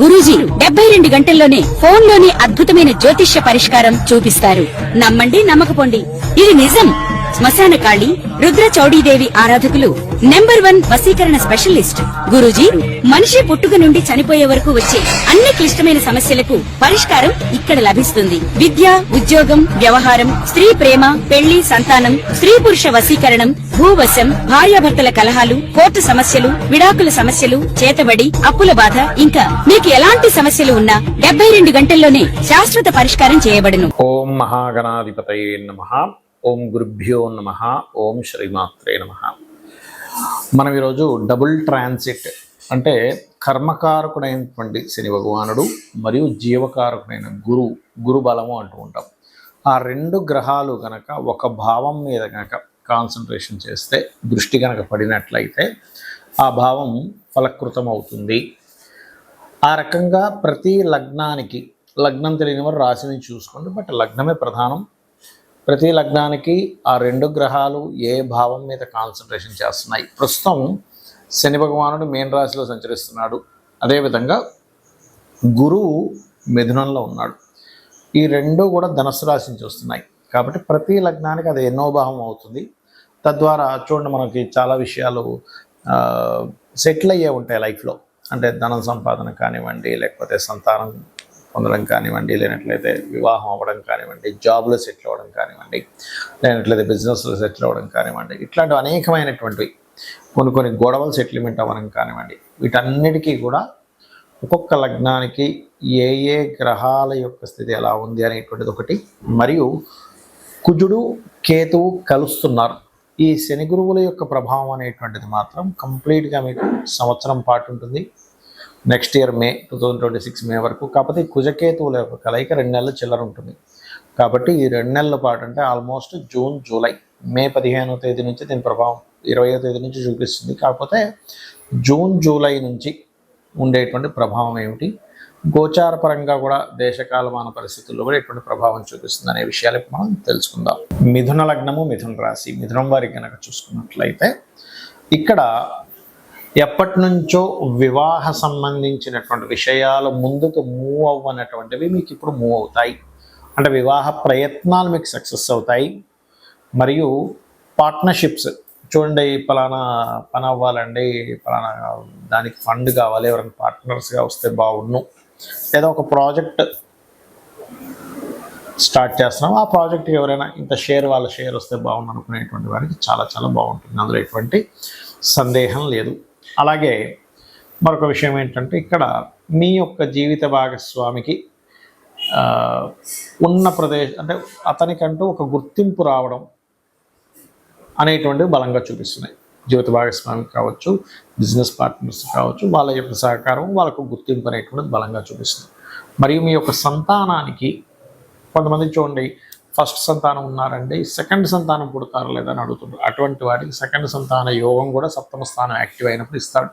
గురూజీ 72 గంటల్లోనే ఫోన్ లోని అద్భుతమైన జ్యోతిష్య పరిష్కారం చూపిస్తారు. నమ్మండి, నమ్మకపోండి, ఇది నిజం. శ్మశాన కాళి రుద్ర చౌడీదేవి ఆరాధకులు నంబర్ 1 వశీకరణ స్పెషలిస్ట్. గురూజీ మనిషి పుట్టుక నుండి చనిపోయే వరకు వచ్చే అన్ని క్లిష్టమైన సమస్యలకు పరిష్కారం ఇక్కడ లభిస్తుంది. విద్య, ఉద్యోగం, వ్యవహారం, స్త్రీ ప్రేమ, పెళ్లి, సంతానం, స్త్రీ పురుష వశీకరణం, భూవశం, భార్యాభర్తల కలహాలు, కోర్టు సమస్యలు, విడాకుల సమస్యలు, చేతబడి, అప్పుల బాధ, ఇంకా మీకు ఎలాంటి సమస్యలు ఉన్నా 72 గంటల్లోనే శాశ్వత పరిష్కారం చేయబడును. ఓం మహాగణాధిపతయే నమః. ఓం గురుభ్యో నమః. ఓం శ్రీమాత్రే నమః. మనం ఈరోజు డబుల్ ట్రాన్సిట్ అంటే కర్మకారకుడైనటువంటి శని భగవానుడు మరియు జీవకారకుడైన గురు బలము అంటూ ఉంటాం. ఆ రెండు గ్రహాలు గనక ఒక భావం మీద గనక కాన్సన్ట్రేషన్ చేస్తే, దృష్టి గనక పడినట్లయితే ఆ భావం ఫలకృతం అవుతుంది. ఆ రకంగా ప్రతి లగ్నానికి, లగ్నం తెలియని వారు రాశిని చూసుకోండి, బట్ లగ్నమే ప్రధానం. ప్రతి లగ్నానికి ఆ రెండు గ్రహాలు ఏ భావం మీద కాన్సన్ట్రేషన్ చేస్తున్నాయి. ప్రస్తుతం శని భగవానుడు మీన రాశిలో సంచరిస్తున్నాడు. అదేవిధంగా గురువు మిథునంలో ఉన్నాడు. ఈ రెండు కూడా ధనుసు రాశి నుంచి వస్తున్నాయి. కాబట్టి ప్రతి లగ్నానికి అది ఎన్నో భావం అవుతుంది. తద్వారా చూడండి, మనకి చాలా విషయాలు సెటిల్ అయ్యే ఉంటాయి లైఫ్లో. అంటే ధనం సంపాదన కానివ్వండి, లేకపోతే సంతానం పొందడం కానివ్వండి, లేనట్లయితే వివాహం అవ్వడం కానివ్వండి, జాబ్లో సెటిల్ అవ్వడం కానివ్వండి, లేనట్లయితే బిజినెస్లో సెటిల్ అవ్వడం కానివ్వండి, ఇట్లాంటి అనేకమైనటువంటివి కొన్ని గొడవలు సెటిల్మెంట్ అవ్వడం కానివ్వండి, వీటన్నిటికీ కూడా ఒక్కొక్క లగ్నానికి ఏ ఏ గ్రహాల యొక్క స్థితి ఎలా ఉంది అనేటువంటిది ఒకటి. మరియు కుజుడు కేతువు కలుస్తున్నారు. ఈ శని గురువుల యొక్క ప్రభావం అనేటువంటిది మాత్రం కంప్లీట్గా మీకు సంవత్సరం పాటు ఉంటుంది. నెక్స్ట్ ఇయర్ మే 2026 మే వరకు. కాకపోతే కుజకేతువుల యొక్క కలయిక 2 నెలల చిల్లర ఉంటుంది. కాబట్టి ఈ 2 నెలల పాటు అంటే ఆల్మోస్ట్ జూన్, జూలై, మే 15వ తేదీ నుంచి దీని ప్రభావం 20వ తేదీ నుంచి చూపిస్తుంది. కాకపోతే జూన్, జూలై నుంచి ఉండేటువంటి ప్రభావం ఏమిటి, గోచార పరంగా కూడా దేశకాలమాన పరిస్థితుల్లో కూడా ఎటువంటి ప్రభావం చూపిస్తుంది అనే విషయాలు ఇప్పుడు మనం తెలుసుకుందాం. మిథున లగ్నము, మిథున రాశి, మిథునం వారికి కనుక చూసుకున్నట్లయితే ఇక్కడ ఎప్పటి నుంచో వివాహ సంబంధించినటువంటి విషయాలు ముందుకు మూవ్ అవ్వనటువంటివి మీకు ఇప్పుడు మూవ్ అవుతాయి. అంటే వివాహ ప్రయత్నాలు మీకు సక్సెస్ అవుతాయి. మరియు పార్ట్నర్షిప్స్, చూడండి, పలానా పని అవ్వాలండి, పలానా దానికి ఫండ్ కావాలి, ఎవరైనా పార్ట్నర్స్గా వస్తే బాగుండు, లేదా ఒక ప్రాజెక్ట్ స్టార్ట్ చేస్తున్నాం, ఆ ప్రాజెక్ట్కి ఎవరైనా ఇంత షేర్, వాళ్ళ షేర్ వస్తే బాగుండు అనుకునేటువంటి వారికి చాలా చాలా బాగుంటుంది. అందులో ఎటువంటి సందేహం లేదు. అలాగే మరొక విషయం ఏంటంటే, ఇక్కడ మీ యొక్క జీవిత భాగస్వామికి ఉన్న ప్రదేశం, అంటే అతనికంటూ ఒక గుర్తింపు రావడం అనేటువంటివి బలంగా చూపిస్తున్నాయి. జీవిత భాగస్వామి కావచ్చు, బిజినెస్ పార్ట్నర్స్ కావచ్చు, వాళ్ళ యొక్క సహకారం, వాళ్ళకు గుర్తింపు అనేటువంటిది బలంగా చూపిస్తుంది. మరియు మీ యొక్క సంతానానికి, కొంతమంది చూడండి ఫస్ట్ సంతానం ఉన్నారండి, సెకండ్ సంతానం పుడతారు లేదని అడుగుతుంటారు. అటువంటి వాటికి సెకండ్ సంతాన యోగం కూడా సప్తమ స్థానం యాక్టివ్ అయినప్పుడు ఇస్తాడు.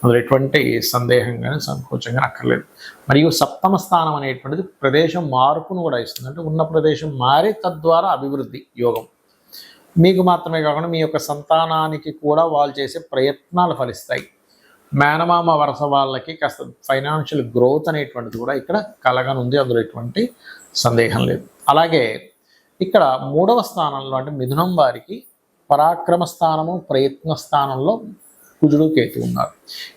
అందులో ఎటువంటి సందేహం కానీ సంకోచంగా అక్కర్లేదు. మరియు సప్తమ స్థానం అనేటువంటిది ప్రదేశం మార్పును కూడా ఇస్తుంది. అంటే ఉన్న ప్రదేశం మారి తద్వారా అభివృద్ధి యోగం మీకు మాత్రమే కాకుండా మీ యొక్క సంతానానికి కూడా వాళ్ళు చేసే ప్రయత్నాలు ఫలిస్తాయి. మేనమామ వరుస వాళ్ళకి కాస్త ఫైనాన్షియల్ గ్రోత్ అనేటువంటిది కూడా ఇక్కడ కలగనుంది. అందులో ఎటువంటి సందేహం లేదు. అలాగే ఇక్కడ 3వ స్థానంలో, అంటే మిథునం వారికి పరాక్రమ స్థానము, ప్రయత్న స్థానంలో కుజుడు, కేతువు ఉన్నారు.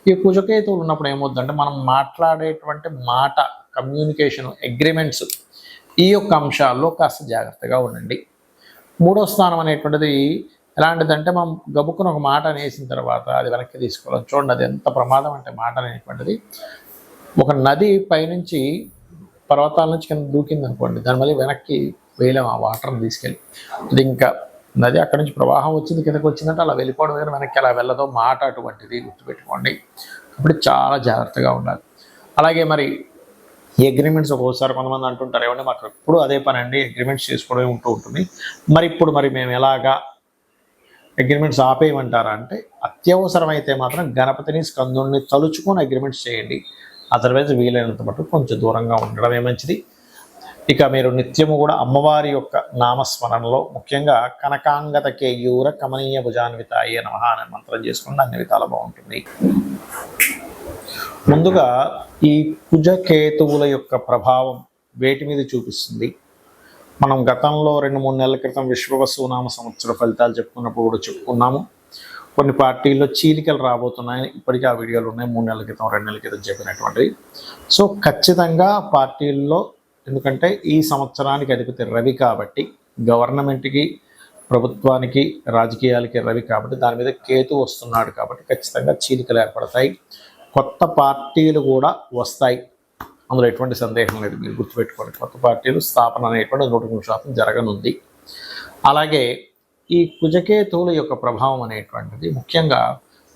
ఈ కుజకేతువులు ఉన్నప్పుడు ఏమవుతుందంటే, మనం మాట్లాడేటువంటి మాట, కమ్యూనికేషన్, అగ్రిమెంట్స్, ఈ యొక్క అంశాల్లో కాస్త జాగ్రత్తగా ఉండండి. 3వ స్థానం అనేటువంటిది ఎలాంటిదంటే, మనం గబుక్కున ఒక మాట అనేసిన తర్వాత అది వెనక్కి తీసుకోవాలి. చూడండి, అది ఎంత ప్రమాదం అంటే, మాట అనేటువంటిది ఒక నది పైనుంచి పర్వతాల నుంచి కింద దూకింది అనుకోండి, దాని మళ్ళీ వెనక్కి వేయలేము ఆ వాటర్ని తీసుకెళ్ళి. అది ఇంకా నది అక్కడి నుంచి ప్రవాహం వచ్చింది, కిందకి వచ్చిందంటే అలా వెళ్ళిపోవడం, కానీ వెనక్కి అలా వెళ్ళదో, మాట అటువంటిది, గుర్తుపెట్టుకోండి. అప్పుడు చాలా జాగ్రత్తగా ఉండాలి. అలాగే మరి ఈ అగ్రిమెంట్స్, ఒక్కోసారి కొంతమంది అంటుంటారు, ఏమంటే మాకు ఎప్పుడు అదే పని అండి, అగ్రిమెంట్స్ చేసుకోవడమే ఉంటుంది, మరి ఇప్పుడు మేము ఎలాగా అగ్రిమెంట్స్ ఆపేయమంటారా అంటే, అత్యవసరమైతే మాత్రం గణపతిని, స్కందుని తలుచుకొని అగ్రిమెంట్స్ చేయండి. అదర్వైజ్ వీలైనంత మటుకు కొంచెం దూరంగా ఉండడమే మంచిది. ఇక మీరు నిత్యము కూడా అమ్మవారి యొక్క నామస్మరణలో, ముఖ్యంగా కనకాంగత కేయూర కమనీయ భుజాన్వితాయ నమః అనే మంత్రం చేసుకుంటే అన్ని విధాలు బాగుంటుంది. ముందుగా ఈ కుజకేతువుల యొక్క ప్రభావం వేటి మీద చూపిస్తుంది? మనం గతంలో 2-3 నెలల క్రితం విశ్వవసునామ సంవత్సర ఫలితాలు చెప్పుకున్నప్పుడు కూడా చెప్పుకున్నాము. కొన్ని పార్టీల్లో చీలికలు రాబోతున్నాయని ఇప్పటికీ ఆ వీడియోలు ఉన్నాయి. 3 నెలల క్రితం 2 నెలల క్రితం చెప్పినటువంటివి. సో ఖచ్చితంగా పార్టీల్లో, ఎందుకంటే ఈ సంవత్సరానికి అధిపతి రవి కాబట్టి, గవర్నమెంట్కి, ప్రభుత్వానికి, రాజకీయాలకి రవి కాబట్టి, దాని మీద కేతు వస్తున్నాడు కాబట్టి ఖచ్చితంగా చీలికలు ఏర్పడతాయి. కొత్త పార్టీలు కూడా వస్తాయి, అందులో ఎటువంటి సందేహం లేదు. మీరు గుర్తుపెట్టుకోండి, కొత్త పార్టీలు స్థాపన అనేటువంటి 100% జరగనుంది. అలాగే ఈ కుజకేతువుల యొక్క ప్రభావం అనేటువంటిది ముఖ్యంగా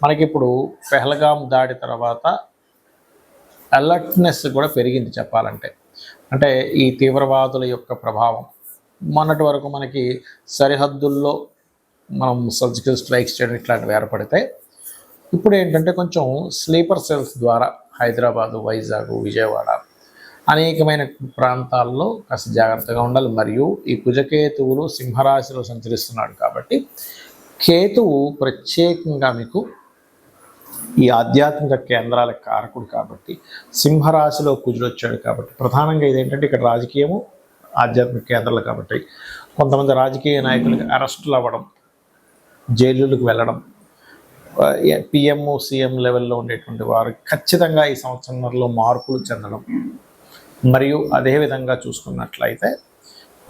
మనకిప్పుడు పెహల్గాం దాడి తర్వాత అలర్ట్నెస్ కూడా పెరిగింది చెప్పాలంటే. అంటే ఈ తీవ్రవాదుల యొక్క ప్రభావం మొన్నటి వరకు మనకి సరిహద్దుల్లో మనం సర్జికల్ స్ట్రైక్స్ చేయడం ఇట్లాంటివి ఏర్పడితే, ఇప్పుడు ఏంటంటే కొంచెం స్లీపర్ సెల్స్ ద్వారా హైదరాబాదు, వైజాగ్, విజయవాడ అనేకమైన ప్రాంతాల్లో కాస్త జాగ్రత్తగా ఉండాలి. మరియు ఈ కుజకేతువులు సింహరాశిలో సంచరిస్తున్నాడు కాబట్టి, కేతువు ప్రత్యేకంగా మీకు ఈ ఆధ్యాత్మిక కేంద్రాల కారకుడు కాబట్టి, సింహరాశిలో కుజుడు వచ్చాడు కాబట్టి, ప్రధానంగా ఇదేంటంటే ఇక్కడ రాజకీయము, ఆధ్యాత్మిక కేంద్రాలు కాబట్టి కొంతమంది రాజకీయ నాయకులకి అరెస్టులు అవ్వడం, జైలులకు వెళ్ళడం, పిఎం, సీఎం లెవెల్లో ఉండేటువంటి వారు ఖచ్చితంగా ఈ సంవత్సరంలో మార్పులు చెందడం, మరియు అదేవిధంగా చూసుకున్నట్లయితే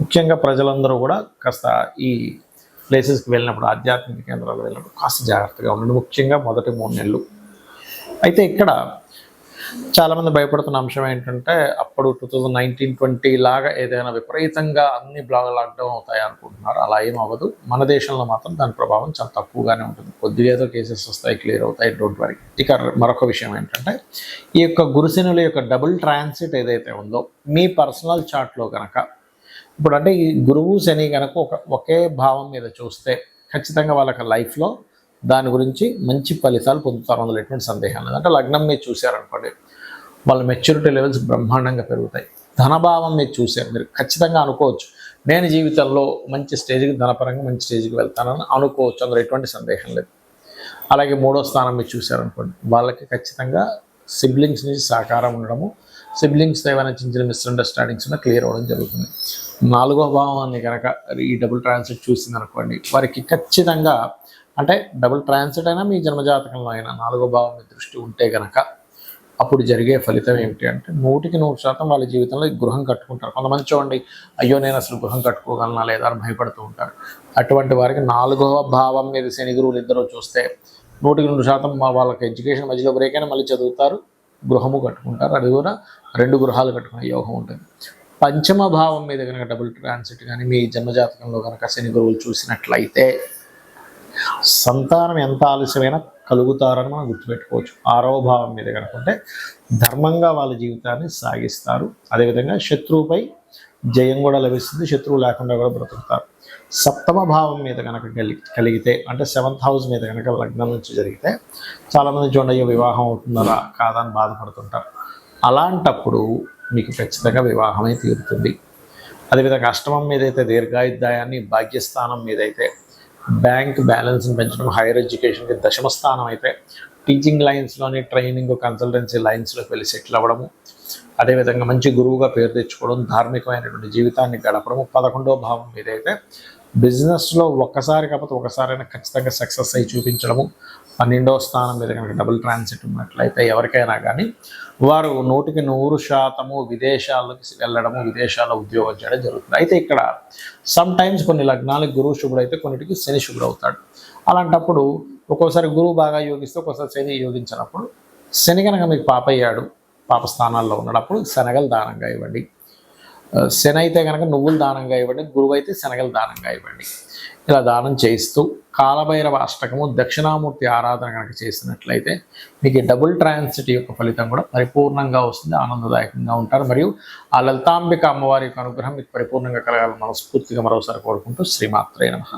ముఖ్యంగా ప్రజలందరూ కూడా కాస్త ఈ ప్లేసెస్కి వెళ్ళినప్పుడు, ఆధ్యాత్మిక కేంద్రాలు వెళ్ళినప్పుడు కాస్త జాగ్రత్తగా ఉండండి, ముఖ్యంగా మొదటి 3 నెలలు. అయితే ఇక్కడ చాలామంది భయపడుతున్న అంశం ఏంటంటే, అప్పుడు 2019-20 లాగా ఏదైనా విపరీతంగా అన్ని లాక్డౌన్ అవుతాయి అనుకుంటున్నారు. అలా ఏం అవ్వదు. మన దేశంలో మాత్రం దాని ప్రభావం చాలా తక్కువగానే ఉంటుంది. కొద్దిగా ఏదో కేసెస్ వస్తాయి, క్లియర్ అవుతాయి, డోంట్ వరీ. ఇక మరొక విషయం ఏంటంటే, ఈ యొక్క గురుశనుల యొక్క డబుల్ ట్రాన్సిట్ ఏదైతే ఉందో మీ పర్సనల్ చార్ట్లో కనుక, ఇప్పుడు అంటే ఈ గురువు శని కనుక ఒకే భావం మీద చూస్తే ఖచ్చితంగా వాళ్ళకి లైఫ్లో దాని గురించి మంచి ఫలితాలు పొందుతారు, అందులో ఎటువంటి సందేహం లేదు. అంటే లగ్నం మీరు చూశారనుకోండి, వాళ్ళ మెచ్యూరిటీ లెవెల్స్ బ్రహ్మాండంగా పెరుగుతాయి. ధనభావం మీరు చూశారు, మీరు ఖచ్చితంగా అనుకోవచ్చు నేను జీవితంలో మంచి స్టేజ్కి, ధనపరంగా మంచి స్టేజ్కి వెళ్తానని అనుకోవచ్చు, అందులో ఎటువంటి సందేహం లేదు. అలాగే 3వ స్థానం మీరు చూశారనుకోండి, వాళ్ళకి ఖచ్చితంగా సిబ్లింగ్స్ నుంచి సహకారం ఉండడము, సిబ్లింగ్స్తో ఏమైనా చిన్న చిన్న మిస్అండర్స్టాండింగ్స్ ఉన్నా క్లియర్ అవ్వడం జరుగుతుంది. 4వ భావాన్ని కనుక ఈ డబుల్ ట్రాన్సిట్ చూసిందనుకోండి, వారికి ఖచ్చితంగా, అంటే డబుల్ ట్రాన్సిట్ అయినా మీ జన్మజాతకంలో అయినా 4వ భావం మీద దృష్టి ఉంటే కనుక అప్పుడు జరిగే ఫలితం ఏమిటి అంటే 100% వాళ్ళ జీవితంలో గృహం కట్టుకుంటారు. కొంతమంది చూడండి, అయ్యో నేను అసలు గృహం కట్టుకోగలనా లేదా అని భయపడుతూ ఉంటారు. అటువంటి వారికి 4వ భావం మీద శని గురువులు ఇద్దరు చూస్తే 100% వాళ్ళకి ఎడ్యుకేషన్ మధ్యలో బ్రేక్ అయినా మళ్ళీ చదువుతారు, గృహము కట్టుకుంటారు. అది కూడా 2 గృహాలు కట్టుకునే యోగం ఉంటుంది. 5వ భావం మీద కనుక డబుల్ ట్రాన్సిట్ కానీ మీ జన్మజాతకంలో కనుక శని గురువులు చూసినట్లయితే సంతానం ఎంత ఆలస్యమైనా కలుగుతారని మనం గుర్తుపెట్టుకోవచ్చు. 6వ భావం మీద కనుకుంటే ధర్మంగా వాళ్ళ జీవితాన్ని సాగిస్తారు. అదేవిధంగా శత్రువుపై జయం కూడా లభిస్తుంది, శత్రువు లేకుండా కూడా బ్రతుకుతారు. 7వ భావం మీద కనుక కలిగితే, అంటే 7th హౌస్ మీద కనుక లగ్నం నుంచి జరిగితే చాలామంది చూడండి, వివాహం అవుతుందా కాదా అని బాధపడుతుంటారు. అలాంటప్పుడు మీకు ఖచ్చితంగా వివాహమే తీరుతుంది. అదేవిధంగా 8వ మీద అయితే దీర్ఘాయుర్దాయాన్ని, భాగ్యస్థానం మీద అయితే బ్యాంక్ బ్యాలెన్స్ని పెంచడం, హైయర్ ఎడ్యుకేషన్కి 10వ స్థానం అయితే టీచింగ్ లైన్స్లోని, ట్రైనింగ్, కన్సల్టెన్సీ లైన్స్లోకి వెళ్ళి సెటిల్ అవ్వడము, అదేవిధంగా మంచి గురువుగా పేరు తెచ్చుకోవడం, ధార్మికమైనటువంటి జీవితాన్ని గడపడము. 11వ భావం మీద అయితే బిజినెస్లో ఒక్కసారి కాకపోతే ఒకసారైనా ఖచ్చితంగా సక్సెస్ అయి చూపించడము. 12వ స్థానం మీద కనుక డబుల్ ట్రాన్సిట్ ఉన్నట్లయితే ఎవరికైనా కానీ వారు 100% విదేశాలకు వెళ్ళడము, విదేశాల్లో ఉద్యోగం చేయడం జరుగుతుంది. అయితే ఇక్కడ సమ్ టైమ్స్ కొన్ని లగ్నాలకు గురువు శుభుడు అయితే కొన్నిటికి శని శుభుడు అవుతాడు. అలాంటప్పుడు ఒక్కోసారి గురువు బాగా యోగిస్తే ఒక్కోసారి శని యోగించినప్పుడు, శని కనుక మీకు పాపయ్యాడు, పాప స్థానాల్లో ఉన్నప్పుడు శనగలు దానంగా ఇవ్వండి. శని అయితే కనుక నువ్వులు దానంగా ఇవ్వండి, గురువు అయితే శనగలు దానంగా ఇవ్వండి. ఇలా దానం చేయిస్తూ కాలభైరవ అష్టకము, దక్షిణామూర్తి ఆరాధన కనుక చేసినట్లయితే మీకు డబుల్ ట్రాన్సిట్ యొక్క ఫలితం కూడా పరిపూర్ణంగా వస్తుంది, ఆనందదాయకంగా ఉంటారు. మరియు ఆ లలితాంబిక అమ్మవారి యొక్క అనుగ్రహం మీకు పరిపూర్ణంగా కలగాలని మనస్ఫూర్తిగా మరోసారి కోరుకుంటూ శ్రీమాత్రే నమః.